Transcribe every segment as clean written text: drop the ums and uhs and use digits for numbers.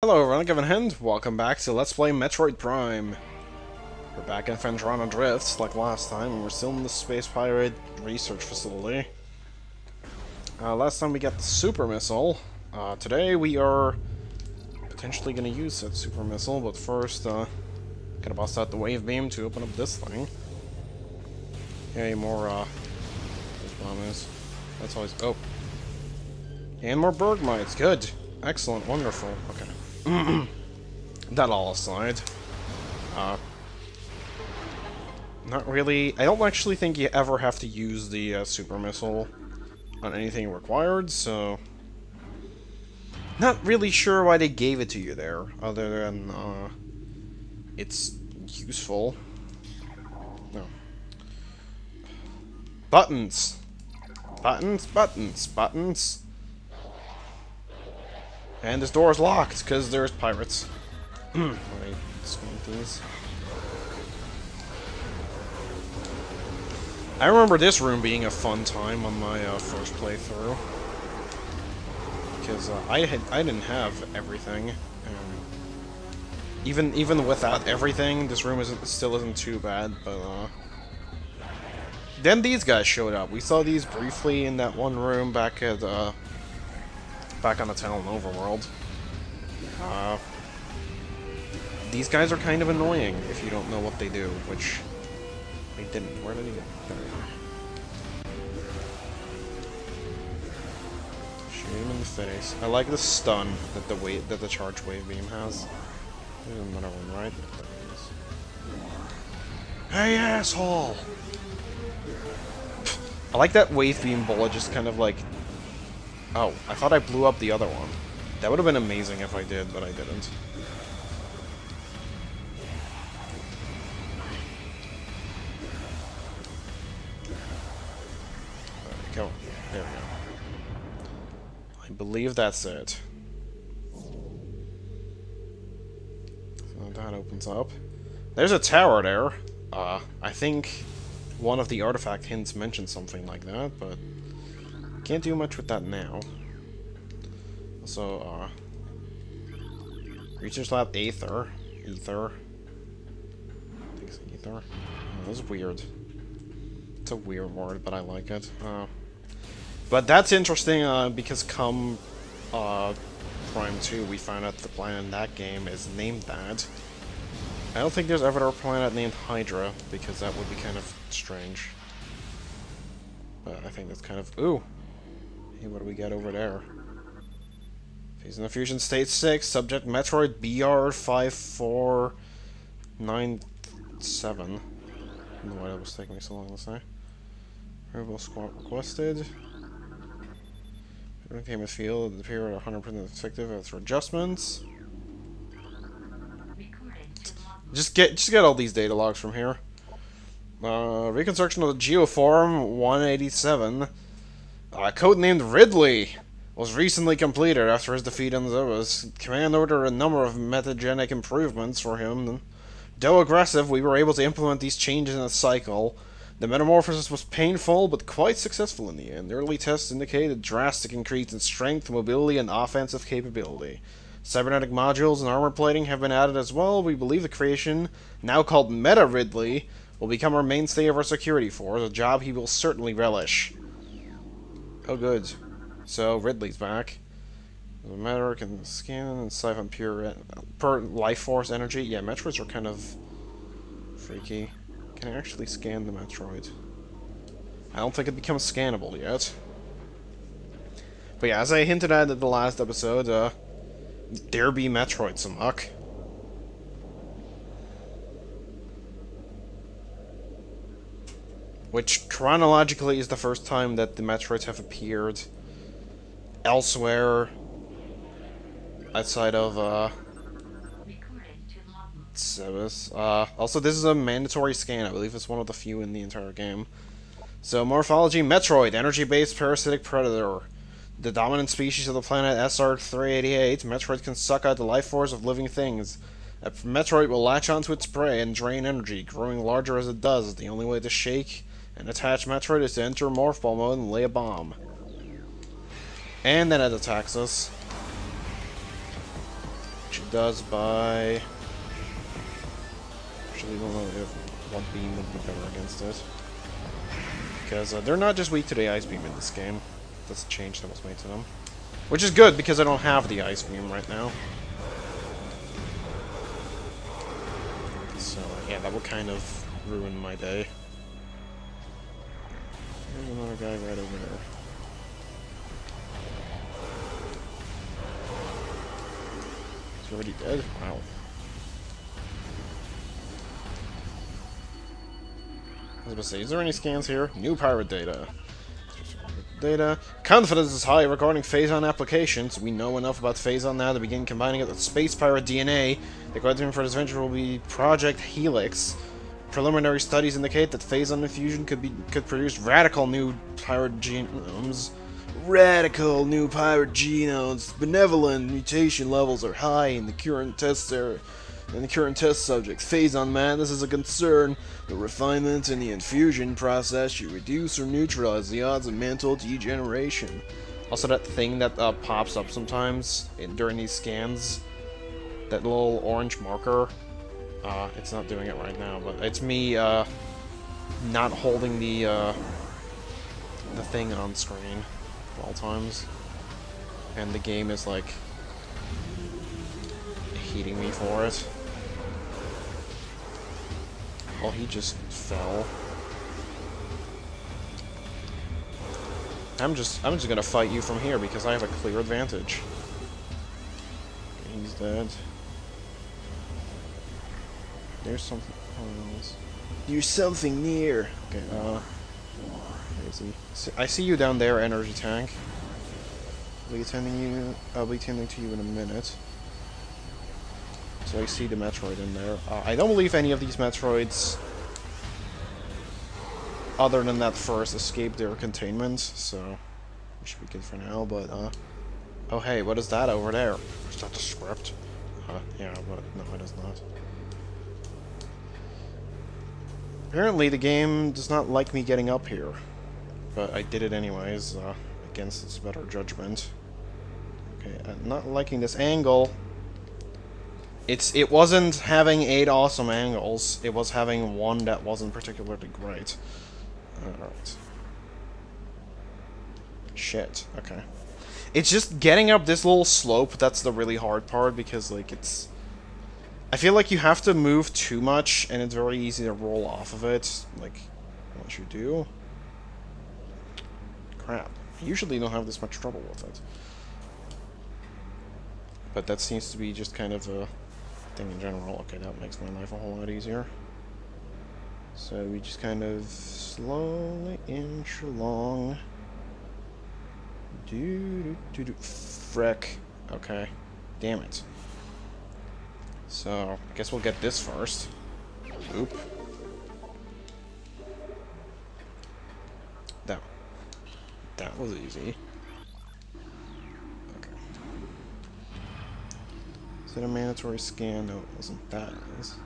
Hello everyone, and welcome back to Let's Play Metroid Prime. We're back in Phendrana Drifts, like last time, and we're still in the Space Pirate Research Facility. Last time we got the Super Missile. Today we are potentially gonna use that Super Missile, but first, gotta bust out the Wave Beam to open up this thing. Okay, more, those bombers. That's always- oh. And more Bergmites, good. Excellent, wonderful, okay. That all aside, not really. I don't actually think you ever have to use the super missile on anything required, so not really sure why they gave it to you there, other than it's useful. No. Buttons, buttons, buttons, buttons. And this door is locked, because there's pirates. Let me scan these. I remember this room being a fun time on my first playthrough. Because I didn't have everything. Even without everything, this room still isn't too bad, but then these guys showed up. We saw these briefly in that one room back at back on the Tunnel in Overworld. These guys are kind of annoying if you don't know what they do, which they didn't. Where did he go? There we are. Shoot him in the face. I like the stun that the charge wave beam has. There's another one, right? Hey, asshole! I like that wave beam bullet just kind of like... Oh, I thought I blew up the other one. That would have been amazing if I did, but I didn't. There we go. There we go. I believe that's it. So that opens up. There's a tower there. I think one of the artifact hints mentioned something like that, but... can't do much with that now. So, Research Lab Aether. Ether. I think it's Ether. Oh, that's weird. It's a weird word, but I like it. But that's interesting, because come Prime 2, we found out the planet in that game is named that. I don't think there's ever a planet named Hydra, because that would be kind of strange. But I think that's kind of... Ooh! Hey, what do we got over there? Phase in the Fusion State 6, subject Metroid BR5497. I don't know why that was taking me so long to say. Variable squat requested. Game of field would appear at 100% effective after adjustments. Just get all these data logs from here. Reconstruction of the Geoform 187. Codenamed Ridley, was recently completed after his defeat on Zoas. Command ordered a number of metagenic improvements for him. Though aggressive, we were able to implement these changes in a cycle. The metamorphosis was painful, but quite successful in the end. Early tests indicated a drastic increase in strength, mobility, and offensive capability. Cybernetic modules and armor plating have been added as well. We believe the creation, now called Meta Ridley, will become our mainstay of our security force, a job he will certainly relish. Oh, good. So, Ridley's back. The matter can scan and siphon pure per life force energy. Yeah, Metroids are kind of freaky. Can I actually scan the Metroid? I don't think it becomes scannable yet. But yeah, as I hinted at in the last episode, there be Metroids amok. Which, chronologically, is the first time that the Metroids have appeared elsewhere outside of, Sebas. Also, this is a mandatory scan. I believe it's one of the few in the entire game. So, Morphology Metroid, energy-based parasitic predator. The dominant species of the planet SR-388, Metroid can suck out the life force of living things. A Metroid will latch onto its prey and drain energy, growing larger as it does. The only way to shake and attach Metroid is to enter Morph Ball mode and lay a bomb. And then it attacks us. does by... Actually, don't know if what beam would be better against it. Because they're not just weak to the ice beam in this game. That's a change that was made to them. Which is good, because I don't have the ice beam right now. So, yeah, that will kind of ruin my day. There's another guy right over there. He's already dead? Wow. I was about to say, is there any scans here? New pirate data. Data. Confidence is high regarding Phazon applications. We know enough about Phazon now to begin combining it with space pirate DNA. The criteria for this venture will be Project Helix. Preliminary studies indicate that Phazon infusion could produce radical new pirate genomes. Radical new pirate genomes. Benevolent mutation levels are high in the current test subjects. Phazon man, this is a concern. The refinement in the infusion process should reduce or neutralize the odds of mental degeneration. Also, that thing that pops up sometimes during these scans, that little orange marker. It's not doing it right now, but it's me not holding the thing on screen at all times, and the game is like hating me for it. Oh, he just fell. I'm just gonna fight you from here because I have a clear advantage. Okay, he's dead. There's something. Oh, there's something near. Okay. Where is he? I see you down there, energy tank. I'll be attending to you in a minute. So I see the Metroid in there. I don't believe any of these Metroids, other than that first, escaped their containment, so we should be good for now, but, oh hey, what is that over there? Is that the script? Yeah, but no, it is not. Apparently the game does not like me getting up here, but I did it anyways, against its better judgment. Okay, I'm not liking this angle. It wasn't having 8 awesome angles, it was having one that wasn't particularly great. Alright. Shit, okay. It's just getting up this little slope that's the really hard part, because, like, it's... I feel like you have to move too much, and it's very easy to roll off of it, like, once you do. Crap. I usually don't have this much trouble with it. But that seems to be just kind of a thing in general. Okay, that makes my life a whole lot easier. So we just kind of slowly inch along. Frick. Okay. Damn it. So, I guess we'll get this first. Oop. That was easy. Okay. Is it a mandatory scan? No, it wasn't. That is.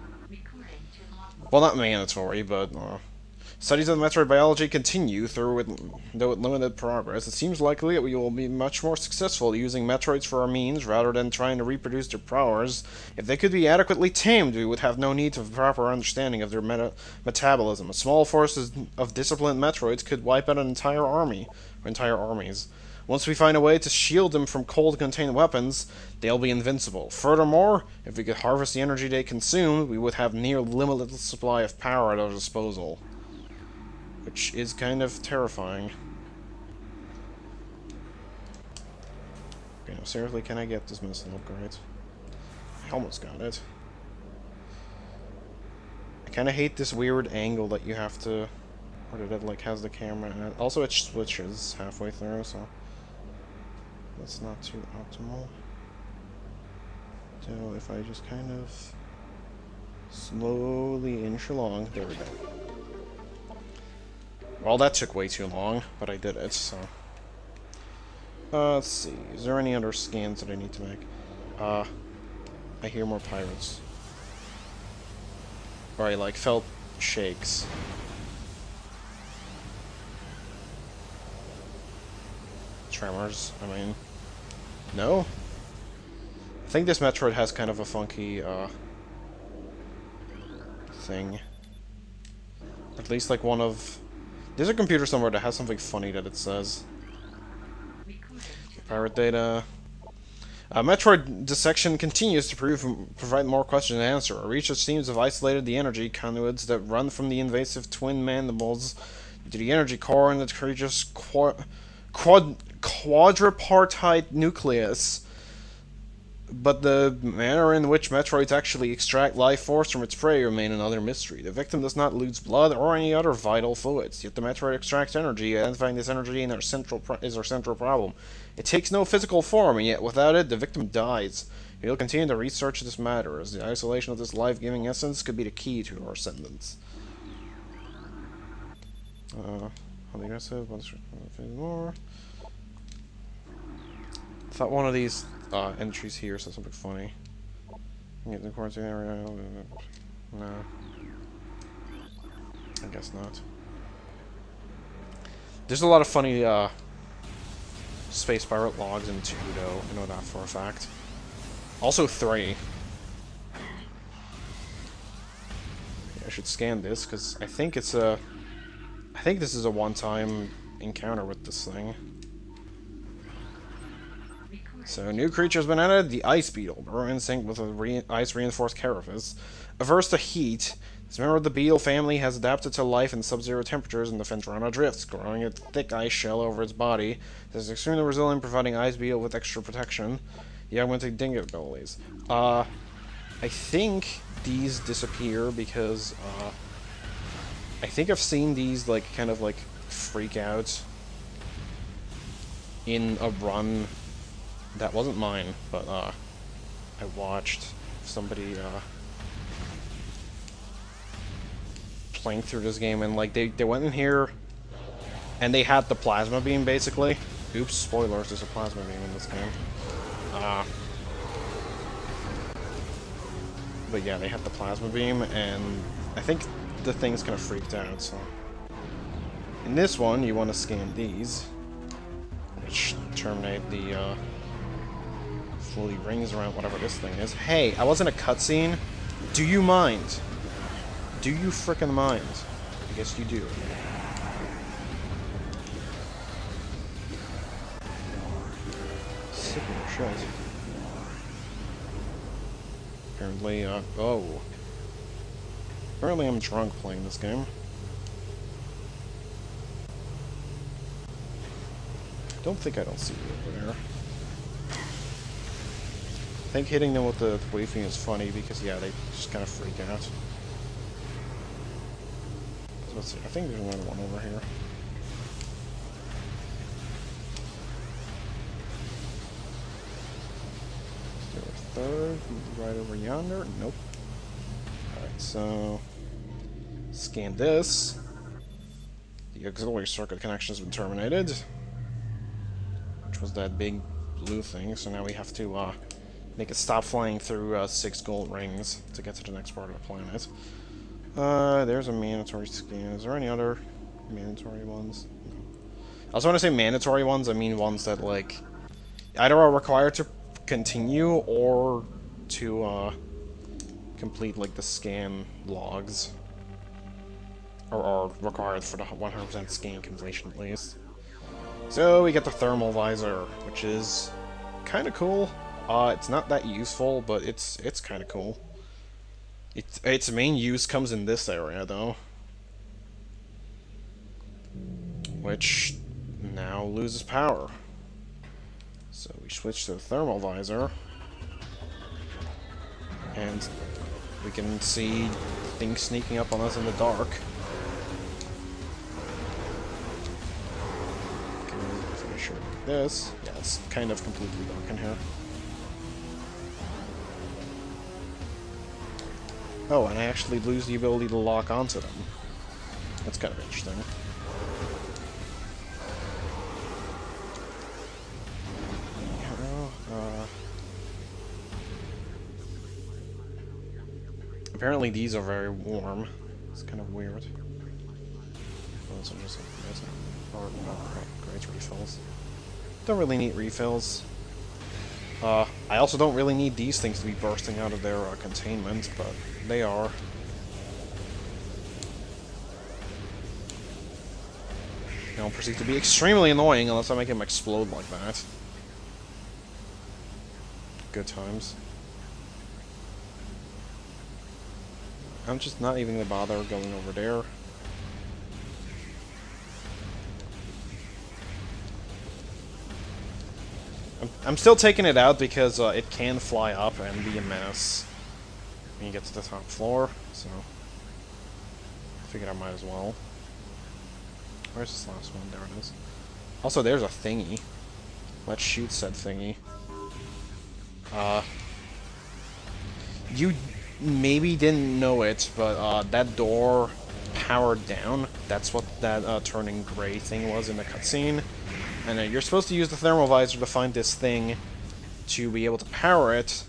Well, not mandatory, but studies of Metroid biology continue, though with limited progress. It seems likely that we will be much more successful using Metroids for our means, rather than trying to reproduce their powers. If they could be adequately tamed, we would have no need of a proper understanding of their metabolism. A small force of disciplined Metroids could wipe out an entire army, or entire armies. Once we find a way to shield them from cold-contained weapons, they'll be invincible. Furthermore, if we could harvest the energy they consume, we would have near limitless supply of power at our disposal. Which is kind of terrifying. Okay, now seriously, can I get this missile upgrade? I almost got it. I kind of hate this weird angle that you have to... Or that it, like, has the camera at. Also, it switches halfway through, so... That's not too optimal. So, if I just kind of... slowly inch along... There we go. Well, that took way too long, but I did it, so... let's see. Is there any other scans that I need to make? I hear more pirates. Or I, like, felt shakes. Tremors, I mean... No? think this Metroid has kind of a funky, thing. At least, like, one of... There's a computer somewhere that has something funny that it says. Pirate data... Metroid dissection continues to provide more question and answer. Research teams have isolated the energy conduits that run from the invasive twin mandibles to the energy core and the creature's quadripartite nucleus. But the manner in which Metroids actually extract life force from its prey remain another mystery. The victim does not lose blood or any other vital fluids, yet the Metroid extracts energy. Identifying this energy is our central problem. It takes no physical form, and yet without it, the victim dies. We will continue to research this matter, as the isolation of this life-giving essence could be the key to our sentence. How aggressive? More. I thought one of these entries here said something funny. Get the quarantine area. No. I guess not. There's a lot of funny Space Pirate logs in 2, though. I know that for a fact. Also 3. Yeah, I should scan this, because I think it's a... I think this is a one-time encounter with this thing. So, new creature has been added, the Ice Beetle. Burrow instinct with a ice-reinforced carapace. Averse to heat, this member of the beetle family has adapted to life in sub-zero temperatures in the Fentrana drifts, growing a thick ice shell over its body. It is extremely resilient, providing Ice Beetle with extra protection. The augmented dingo abilities. I think these disappear because, I think I've seen these, like, kind of, like, freak out in a run that wasn't mine, but, I watched somebody, playing through this game, and, like, they went in here, and they had the plasma beam, basically. Oops, spoilers, there's a plasma beam in this game. But yeah, they had the plasma beam, and I think the thing's kind of freaked out, so... In this one, you want to scan these, which terminate the, floaty rings around whatever this thing is. Hey, I was in a cutscene. Do you mind? Do you frickin' mind? I guess you do. Sick of your shit. Apparently, oh. Apparently I'm drunk playing this game. Don't think I don't see you over there. I think hitting them with the waving is funny because, yeah, they just kind of freak out. So let's see, I think there's another one over here. Is there a third right over yonder? Nope. Alright, so... Scan this. The auxiliary circuit connection has been terminated. Which was that big blue thing, so now we have to, make it stop flying through 6 gold rings to get to the next part of the planet. There's a mandatory scan. Is there any other mandatory ones? No. I also want to say mandatory ones, I mean ones that, like, either are required to continue or to, complete, like, the scan logs. Or are required for the 100% scan completion, at least. So, we get the Thermal Visor, which is kind of cool. It's not that useful, but it's kind of cool. Its main use comes in this area, though. Which now loses power. So we switch to the Thermal Visor. And we can see things sneaking up on us in the dark. Sure, like this. Yeah, it's kind of completely dark in here. Oh, and I actually lose the ability to lock onto them. That's kind of interesting. Apparently these are very warm. It's kind of weird. Those are just great refills. Don't really need refills. I I also don't really need these things to be bursting out of their containment, but they are. They'll proceed to be extremely annoying unless I make him explode like that. Good times. I'm just not even gonna bother going over there. I'm still taking it out because it can fly up and be a mess when you get to the top floor, so I figured I might as well. Where's this last one? There it is. Also, there's a thingy. Let's shoot said thingy. You maybe didn't know it, but that door powered down. That's what that turning gray thing was in the cutscene. And you're supposed to use the Thermal Visor to find this thing to be able to power it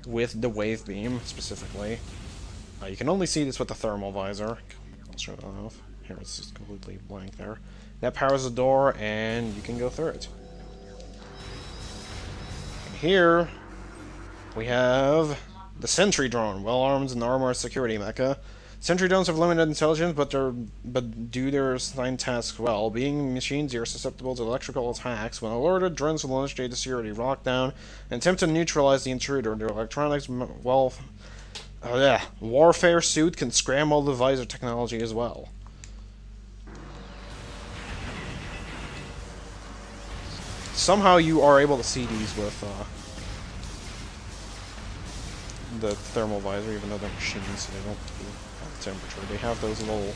with the wave beam, specifically. You can only see this with the Thermal Visor. I'll show that off. Here, it's just completely blank there. That powers the door, and you can go through it. And here, we have the Sentry Drone, well-armed and armored security mecha. Sentry drones have limited intelligence, but do their assigned tasks well. Being machines, they are susceptible to electrical attacks. When alerted, drones will initiate a security lockdown and attempt to neutralize the intruder. Their electronics, warfare suit can scramble the visor technology as well. Somehow you are able to see these with the Thermal Visor, even though they're machines, so they don't have temperature. They have those little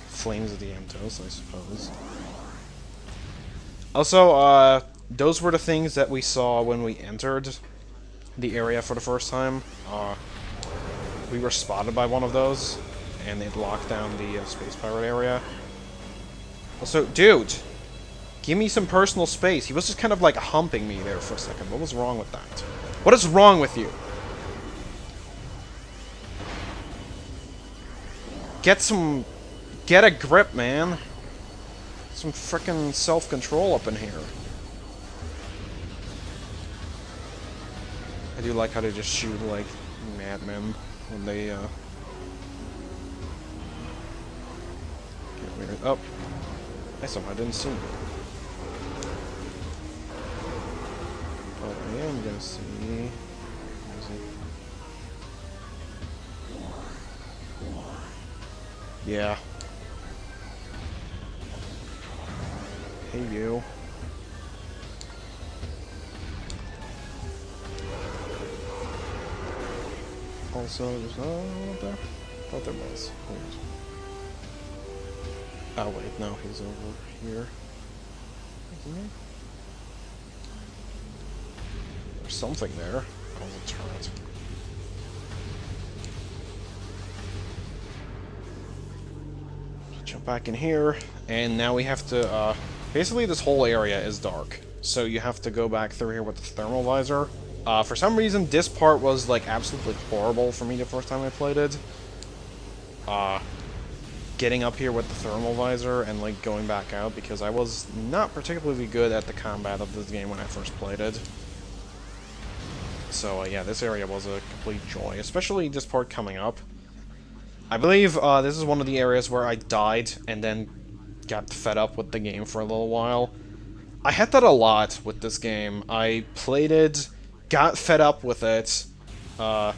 flames at the end, I suppose. Also, those were the things that we saw when we entered the area for the first time. We were spotted by one of those, and it locked down the space pirate area. Also, dude! Give me some personal space. He was just kind of like humping me there for a second. What was wrong with that? What is wrong with you? Get a grip, man. Some frickin' self-control up in here. I do like how they just shoot like madmen when they get weird. Oh, I somehow didn't see him. But I am gonna see. Where is it? Yeah. Hey, you. Also, there's no one up there? I thought there was. Weird. Oh, wait, no, he's over here. Isn't he? There's something there. Oh, the turret. Jump back in here, and now we have to, basically this whole area is dark, so you have to go back through here with the Thermal Visor. For some reason, this part was, like, absolutely horrible for me the first time I played it. Getting up here with the Thermal Visor and, like, going back out, because I was not particularly good at the combat of this game when I first played it. So, yeah, this area was a complete joy, especially this part coming up. I believe this is one of the areas where I died and then got fed up with the game for a little while. I had that a lot with this game. I played it, got fed up with it, and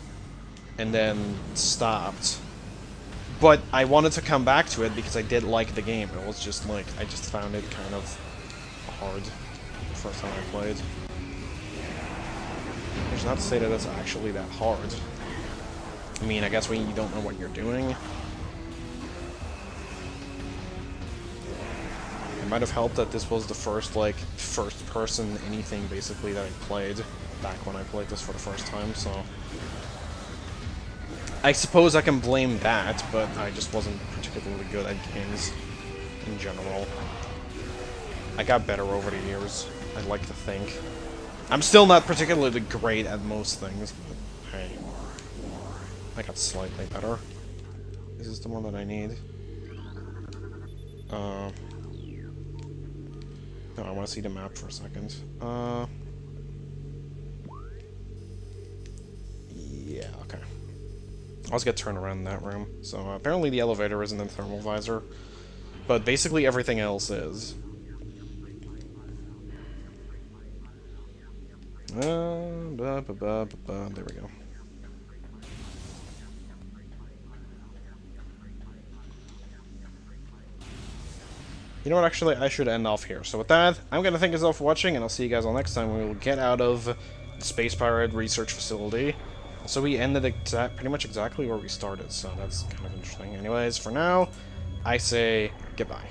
then stopped. But I wanted to come back to it because I did like the game. It was just like, I just found it kind of hard the first time I played. Which is not to say that it's actually that hard. I mean, I guess when you don't know what you're doing. It might have helped that this was the first, like, first-person anything, basically, that I played back when I played this for the first time, so... I suppose I can blame that, but I just wasn't particularly good at games in general. I got better over the years, I'd like to think. I'm still not particularly great at most things, but hey. I got slightly better. Is this the one that I need? No, I want to see the map for a second. I always get turned around in that room. So apparently the elevator isn't in Thermal Visor, but basically everything else is. There we go. You know what, actually, I should end off here. So with that, I'm going to thank you all for watching, and I'll see you guys all next time when we will get out of the Space Pirate Research Facility. So we ended pretty much exactly where we started, so that's kind of interesting. Anyways, for now, I say goodbye.